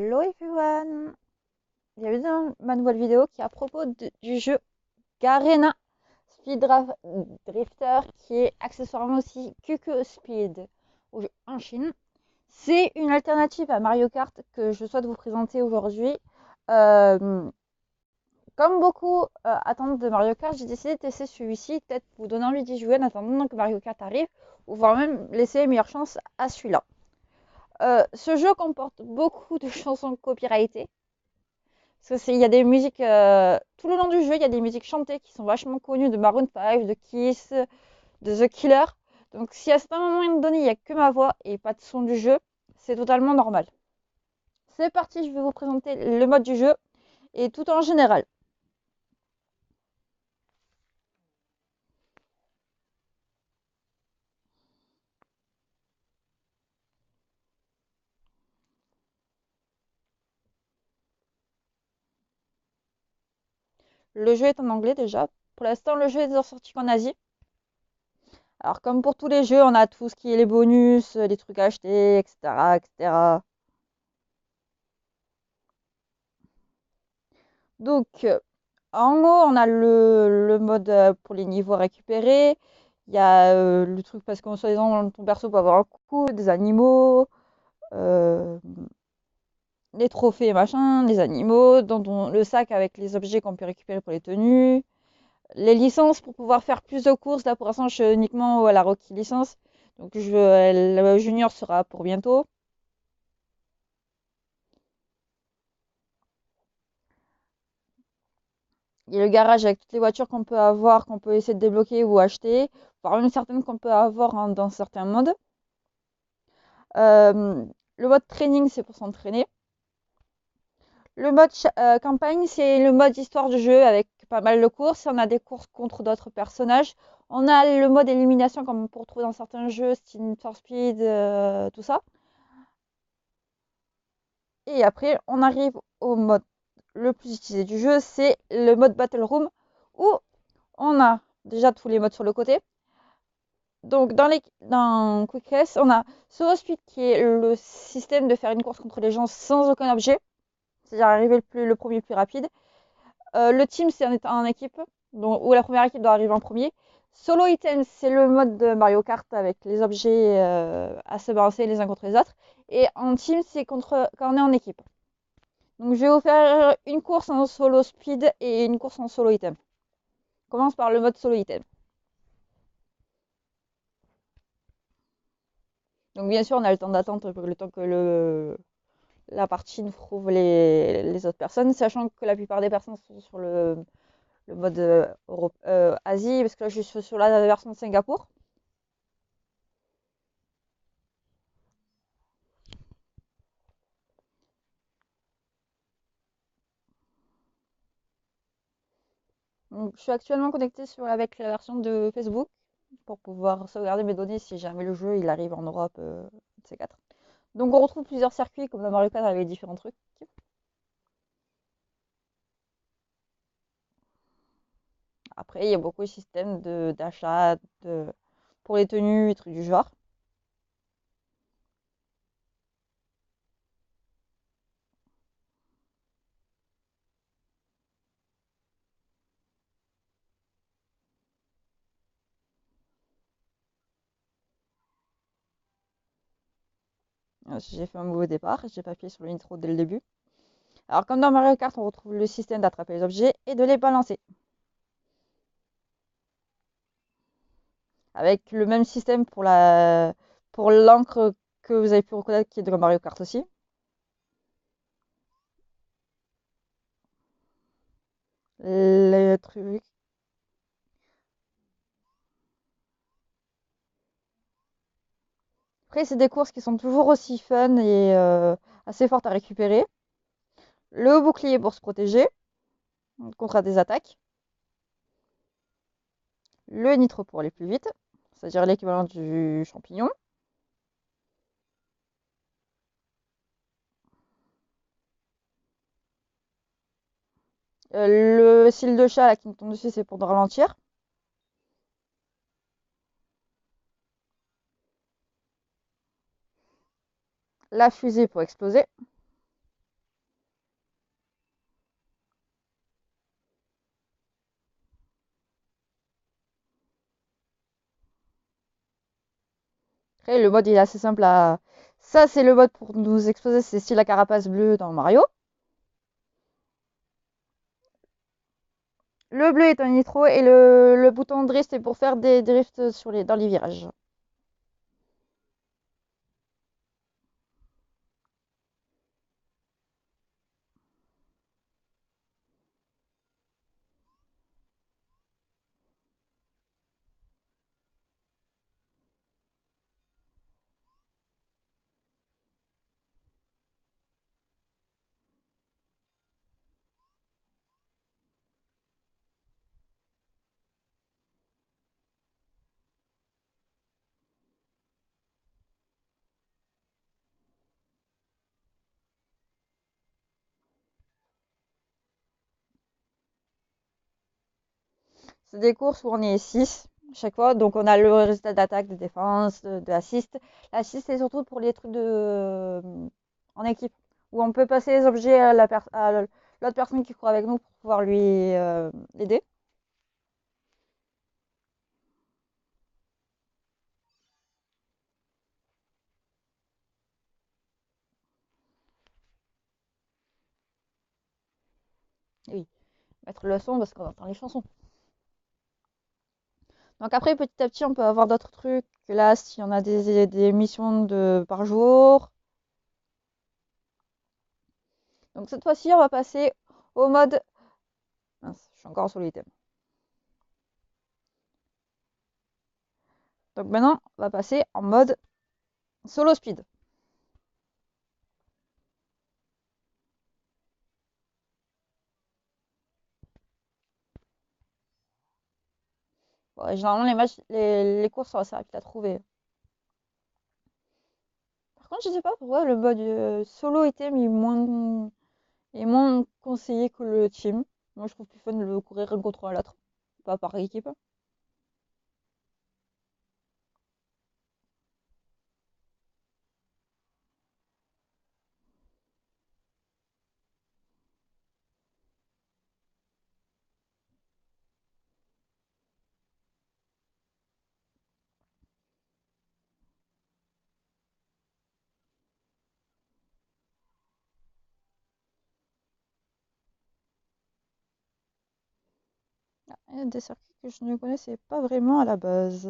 Hello everyone! Bienvenue dans ma nouvelle vidéo qui est à propos du jeu Garena Drifter qui est accessoirement aussi QQ Speed en Chine. C'est une alternative à Mario Kart que je souhaite vous présenter aujourd'hui. Euh, Comme beaucoup attendent de Mario Kart, j'ai décidé de tester celui-ci, peut-être vous donner envie d'y jouer en attendant que Mario Kart arrive, ou voire même laisser les meilleures chances à celui-là. Ce jeu comporte beaucoup de chansons copyrightées. Parce qu'il y a des musiques, tout le long du jeu, il y a des musiques chantées qui sont vachement connues de Maroon 5, de Kiss, de The Killer. Donc si à certains moments donné, il n'y a que ma voix et pas de son du jeu, c'est totalement normal. C'est parti, je vais vous présenter le mode du jeu et tout en général. Le jeu est en anglais déjà. Pour l'instant, le jeu est sorti qu'en Asie. Alors comme pour tous les jeux, on a tout ce qui est les bonus, les trucs à acheter, etc. etc. Donc, en haut, on a le mode pour les niveaux récupérés. Il y a le truc parce qu'en soi-disant, ton perso peut avoir un coup, des animaux, euh, les trophées, machin, les animaux, le sac avec les objets qu'on peut récupérer pour les tenues, les licences pour pouvoir faire plus de courses. Là, pour l'instant, je suis uniquement à la Rocky licence. Donc, le junior sera pour bientôt. Il y a le garage avec toutes les voitures qu'on peut avoir, qu'on peut essayer de débloquer ou acheter, voire même certaines qu'on peut avoir dans certains modes. Le mode training, c'est pour s'entraîner. Le mode campagne, c'est le mode histoire du jeu avec pas mal de courses. On a des courses contre d'autres personnages. On a le mode élimination comme on peut retrouver dans certains jeux, style Need for Speed, tout ça. Et après, on arrive au mode le plus utilisé du jeu, c'est le mode Battle Room, où on a déjà tous les modes sur le côté. Donc dans Quick Race, on a Solo Speed qui est le système de faire une course contre les gens sans aucun objet, c'est-à-dire arriver le premier plus rapide. Le team, c'est en équipe, donc, où la première équipe doit arriver en premier. Solo Item, c'est le mode de Mario Kart avec les objets à se balancer les uns contre les autres. Et en team, c'est quand on est en équipe. Donc je vais vous faire une course en solo speed et une course en solo item. On commence par le mode solo item. Donc bien sûr, on a le temps d'attente, le temps que la partie nous trouve les autres personnes, sachant que la plupart des personnes sont sur le mode Asie, parce que là je suis sur la version de Singapour. Donc, je suis actuellement connectée avec la version de Facebook pour pouvoir sauvegarder mes données si jamais le jeu il arrive en Europe, de ces quatre. Donc on retrouve plusieurs circuits comme dans Mario Kart avec différents trucs. Après, il y a beaucoup de systèmes d'achat pour les tenues et trucs du genre. J'ai fait un mauvais départ, j'ai pas appuyé sur le nitro dès le début. Alors comme dans Mario Kart, on retrouve le système d'attraper les objets et de les balancer. Avec le même système pour l'encre que vous avez pu reconnaître qui est dans Mario Kart aussi. Les trucs. Après, c'est des courses qui sont toujours aussi fun et assez fortes à récupérer. Le bouclier pour se protéger contre des attaques. Le nitro pour aller plus vite, c'est-à-dire l'équivalent du champignon. Le cil de chat là, qui me tombe dessus, c'est pour ralentir. La fusée pour exploser. Après, le mode il est assez simple à. Ça, c'est le mode pour nous exposer, c'est style la carapace bleue dans Mario. Le bleu est un nitro et le bouton drift est pour faire des drifts dans les virages. C'est des courses où on est 6 chaque fois, donc on a le résultat d'attaque, de défense, d'assist. L'assist c'est surtout pour les trucs en équipe, où on peut passer les objets à l'autre personne qui court avec nous pour pouvoir lui l'aider. Et oui, mettre le son parce qu'on entend les chansons. Donc après, petit à petit, on peut avoir d'autres trucs. Là, si on a des missions par jour. Donc cette fois-ci, on va passer au mode. Mince, je suis encore sur l'item. Donc maintenant, on va passer en mode solo speed. Bon, généralement, les courses sont assez rapides à trouver. Par contre, je sais pas pourquoi le mode solo item est moins conseillé que le team. Moi, je trouve plus fun de le courir un contre l'autre, pas par équipe. Ah, il y a des circuits que je ne connaissais pas vraiment à la base.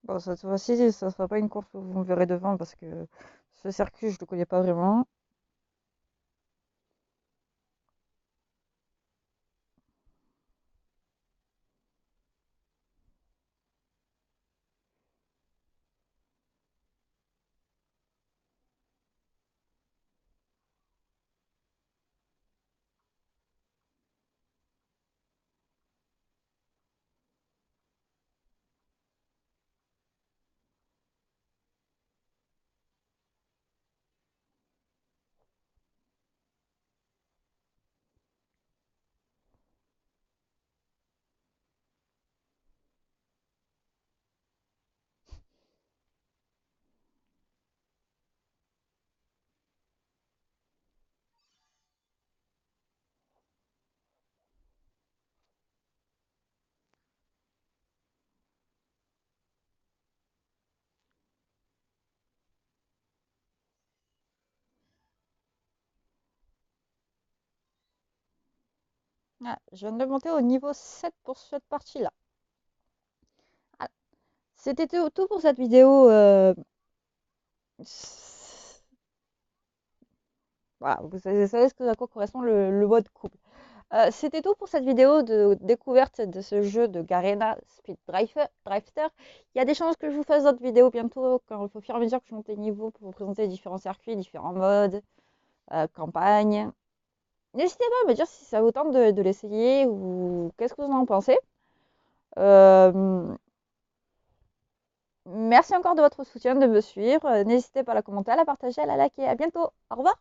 Bon, cette fois-ci, ça sera pas une course où vous me verrez devant parce que ce circuit, je le connais pas vraiment. Ah, je viens de monter au niveau 7 pour cette partie-là. Voilà. C'était tout pour cette vidéo. Voilà, vous savez à quoi correspond le mode couple. C'était tout pour cette vidéo de découverte de ce jeu de Garena Speed Drifter. Il y a des chances que je vous fasse d'autres vidéos bientôt, au fur et à mesure que je monte les niveaux pour vous présenter différents circuits, différents modes, campagnes. N'hésitez pas à me dire si ça vous tente de l'essayer ou qu'est-ce que vous en pensez. Euh, Merci encore de votre soutien, de me suivre. N'hésitez pas à la commenter, à la partager, à la liker. À bientôt. Au revoir.